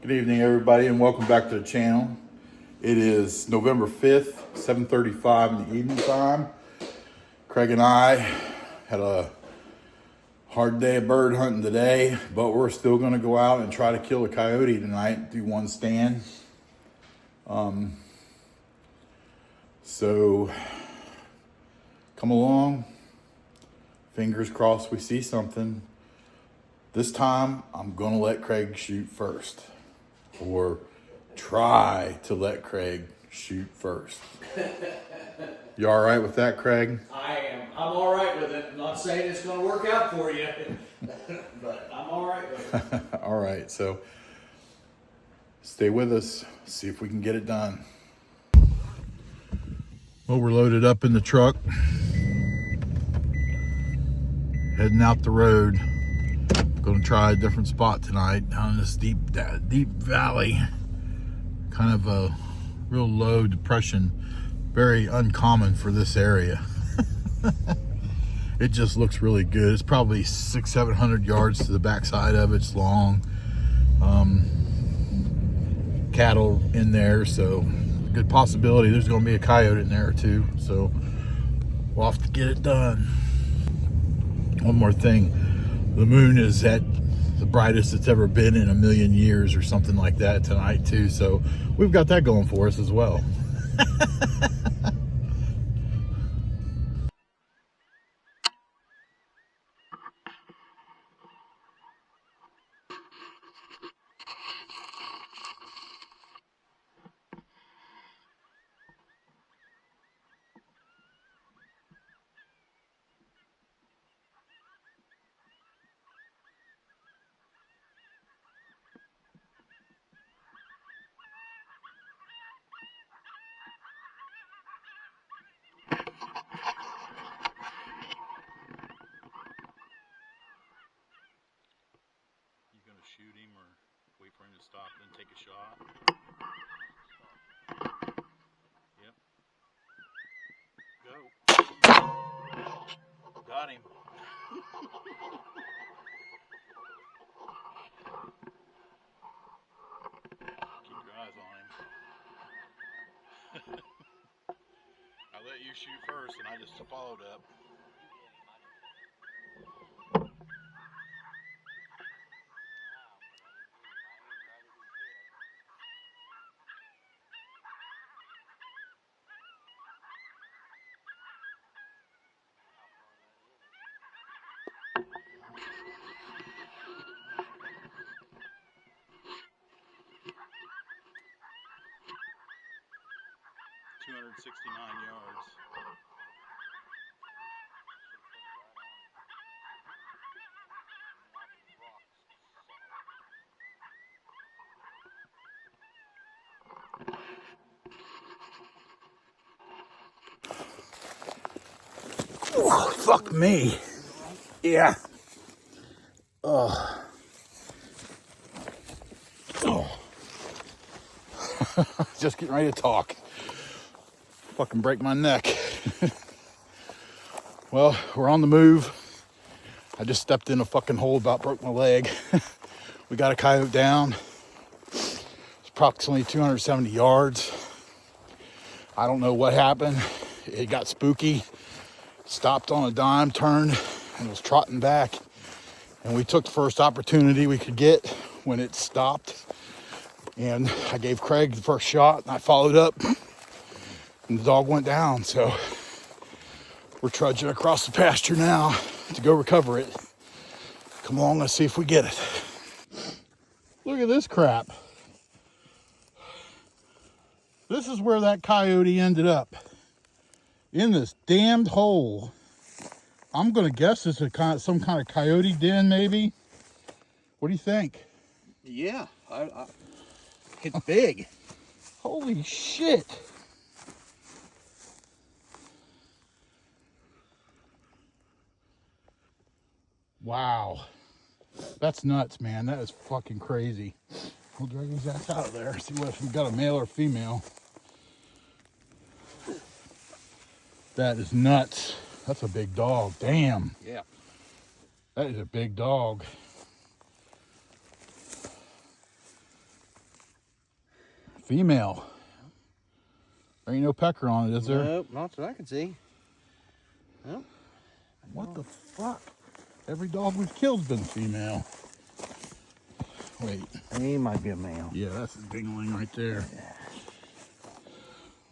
Good evening, everybody, and welcome back to the channel. It is November 5th, 7:35 in the evening time. Craig and I had a hard day of bird hunting today, but we're still going to go out and try to kill a coyote tonight, do one stand. So come along. Fingers crossed we see something. This time, I'm going to let Craig shoot first. Or try to let Craig shoot first. You all right with that, Craig? I am. I'm all right with it. I'm not saying it's going to work out for you, but I'm all right with it. All right, so stay with us. See if we can get it done. Well, we're loaded up in the truck. Heading out the road. Going to try a different spot tonight down in this deep valley. Kind of a real low depression. Very uncommon for this area. It just looks really good. It's probably 600-700 yards to the backside of it. It's long. Cattle in there, so good possibility there's going to be a coyote in there too. So we'll have to get it done. One more thing. The moon is at the brightest it's ever been in a million years or something like that tonight too. So we've got that going for us as well. Shoot him or wait for him to stop and then take a shot? Yep. Go. Got him. Keep your eyes on him. I let you shoot first and I just followed up. 269 yards. Oh, fuck me. Yeah. Oh. Just getting ready to talk. Fucking break my neck. Well, we're on the move. I just stepped in a fucking hole, about broke my leg. We got a coyote down. It's approximately 270 yards. I don't know what happened. It got spooky. Stopped on a dime, turned, and was trotting back. And we took the first opportunity we could get when it stopped. And I gave Craig the first shot, and I followed up. And the dog went down, so we're trudging across the pasture now to go recover it. Come along, let's see if we get it. Look at this crap. This is where that coyote ended up. In this damned hole. I'm gonna guess this is some kind of coyote den, maybe. What do you think? Yeah, it's big. Holy shit. Wow. That's nuts, man. That is fucking crazy. We'll drag his ass out of there. See what if we've got a male or female. That is nuts. That's a big dog. Damn. Yeah. That is a big dog. Female. There ain't no pecker on it, is there? Nope, not that I can see. Nope. What the fuck? Every dog we've killed's been female. Wait. He might be a male. Yeah, that's a dingling right there.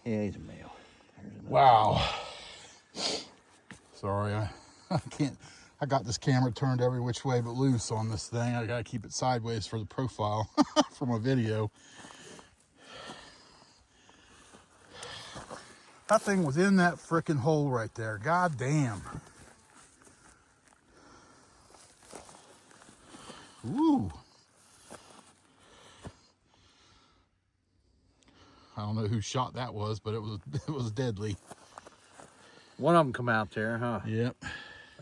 Yeah, he's a male. Wow. Sorry, I can't. I got this camera turned every which way but loose on this thing. I gotta keep it sideways for the profile for my video. That thing was in that frickin' hole right there. God damn. Woo. I don't know whose shot that was, but it was deadly. One of them come out there, huh? Yep.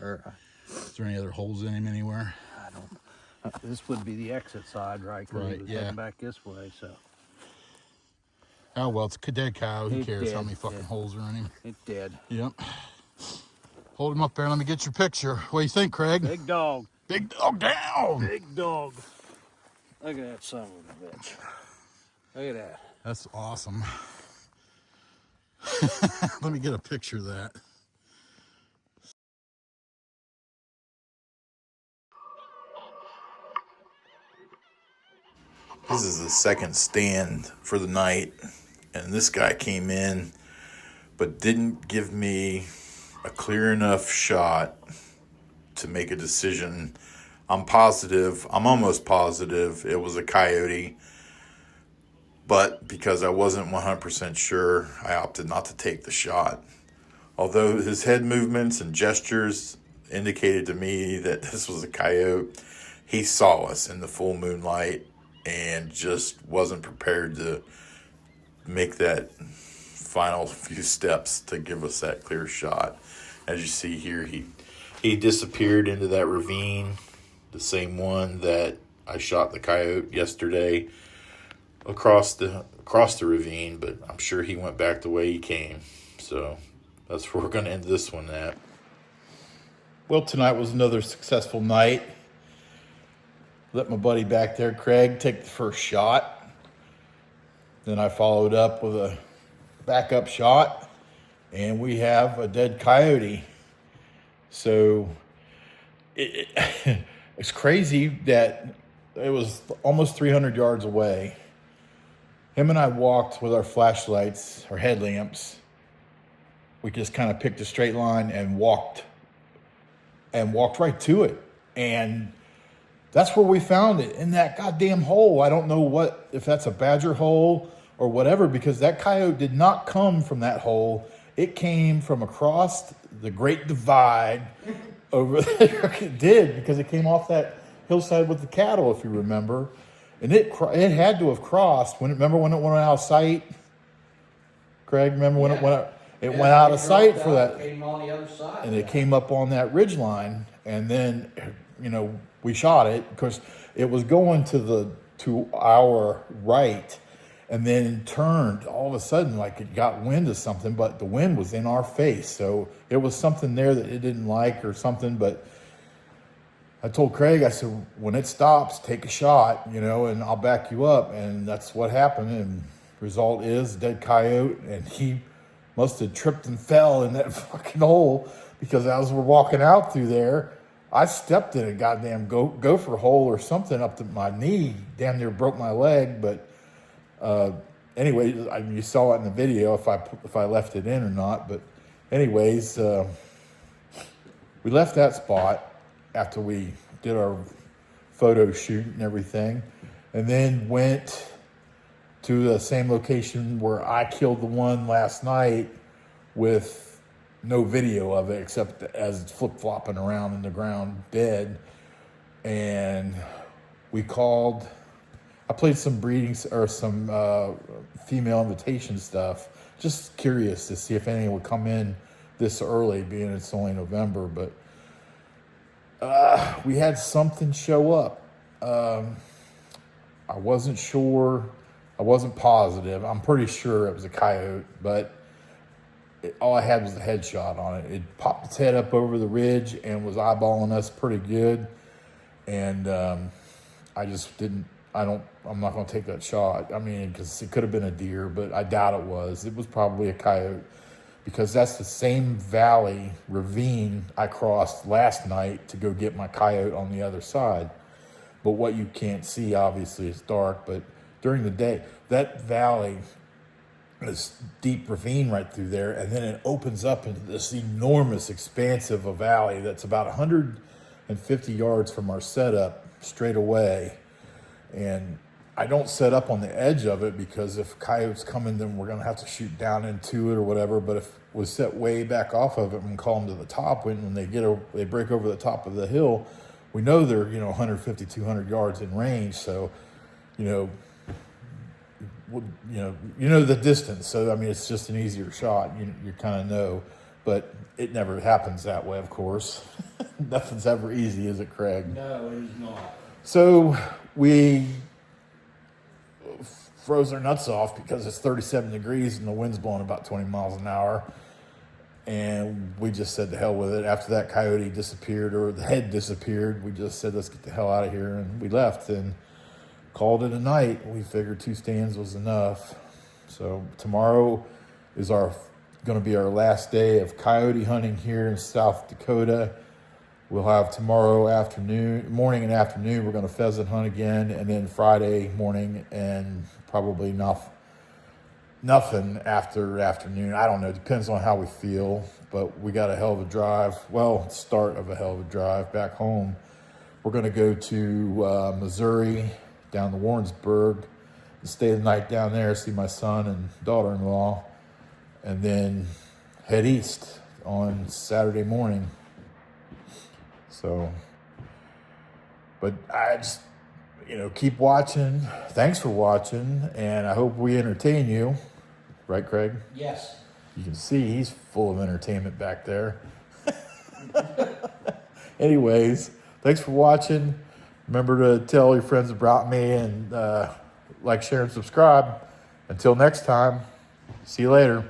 Or, Is there any other holes in him anywhere? I don't. This would be the exit side, right? 'Cause Right, he was yeah. heading back this way, so. Oh, well, it's a dead cow. Who He's cares how dead, many fucking yeah. holes are in him? It's dead. Yep. Hold him up there. Let me get your picture. What do you think, Craig? Big dog. Big dog down. Big dog. Look at that son of a bitch. Look at that. That's awesome. Let me get a picture of that. This is the second stand for the night, and this guy came in but didn't give me a clear enough shot to make a decision. I'm almost positive it was a coyote, but because I wasn't 100% sure, I opted not to take the shot. Although his head movements and gestures indicated to me that this was a coyote, he saw us in the full moonlight and just wasn't prepared to make that final few steps to give us that clear shot. As you see here, he disappeared into that ravine, the same one that I shot the coyote yesterday across the ravine, but I'm sure he went back the way he came. So that's where we're going to end this one at. Well, tonight was another successful night. Let my buddy back there, Craig, take the first shot. Then I followed up with a backup shot, and we have a dead coyote. So it's crazy that it was almost 300 yards away. Him and I walked with our flashlights, our headlamps. We just kind of picked a straight line and walked right to it. And that's where we found it, in that goddamn hole. I don't know if that's a badger hole or whatever, because that coyote did not come from that hole. It came from across the Great Divide over there. It did, because it came off that hillside with the cattle, if you remember. And it had to have crossed. Remember when it went out of sight? Craig, remember when it went out of sight for that? Came on the other side. And it came up on that ridge line, and then, we shot it because it was going to our right, and then turned all of a sudden like it got wind of something, but the wind was in our face. So it was something there that it didn't like or something. But I told Craig, I said, when it stops, take a shot, and I'll back you up. And that's what happened. And result is dead coyote, and he must have tripped and fell in that fucking hole, because as we're walking out through there, I stepped in a goddamn gopher hole or something up to my knee, damn near broke my leg. But anyway, you saw it in the video if I left it in or not. But anyways, we left that spot after we did our photo shoot and everything, and then went to the same location where I killed the one last night with no video of it except as it's flip-flopping around in the ground dead. And I played some breeding or some female invitation stuff, just curious to see if anyone would come in this early, being it's only November. But we had something show up. I wasn't sure. I wasn't positive. I'm pretty sure it was a coyote, but all I had was a headshot on it. It popped its head up over the ridge and was eyeballing us pretty good. And I I'm not going to take that shot. I mean, because it could have been a deer, but I doubt it was. It was probably a coyote, because that's the same valley ravine I crossed last night to go get my coyote on the other side. But what you can't see, obviously, is dark. But during the day, that valley, this deep ravine right through there, and then it opens up into this enormous expanse of a valley that's about 150 yards from our setup straight away. And I don't set up on the edge of it, because if coyotes come in, then we're going to have to shoot down into it or whatever. But if we set way back off of it and call them to the top, when they break over the top of the hill, we know they're 150, 200 yards in range. So you know the distance. So I mean, it's just an easier shot. You kind of know, but it never happens that way, of course. Nothing's ever easy, is it, Craig? No, it is not. So we froze our nuts off because it's 37 degrees and the wind's blowing about 20 miles an hour. And we just said, to hell with it. After that coyote disappeared, or the head disappeared, we just said, let's get the hell out of here. And we left and called it a night. We figured 2 stands was enough. So tomorrow is going to be our last day of coyote hunting here in South Dakota. We'll have tomorrow morning and afternoon, we're going to pheasant hunt again, and then Friday morning and probably nothing after afternoon. I don't know. Depends on how we feel, but we got a hell of a drive. Well, start of a hell of a drive back home. We're going to go to Missouri, down to Warrensburg, and stay the night down there, see my son and daughter-in-law, and then head east on Saturday morning. So, but I just, keep watching. Thanks for watching, and I hope we entertain you. Right, Craig? Yes. You can see he's full of entertainment back there. Anyways, thanks for watching. Remember to tell your friends about me, and like, share, and subscribe. Until next time, see you later.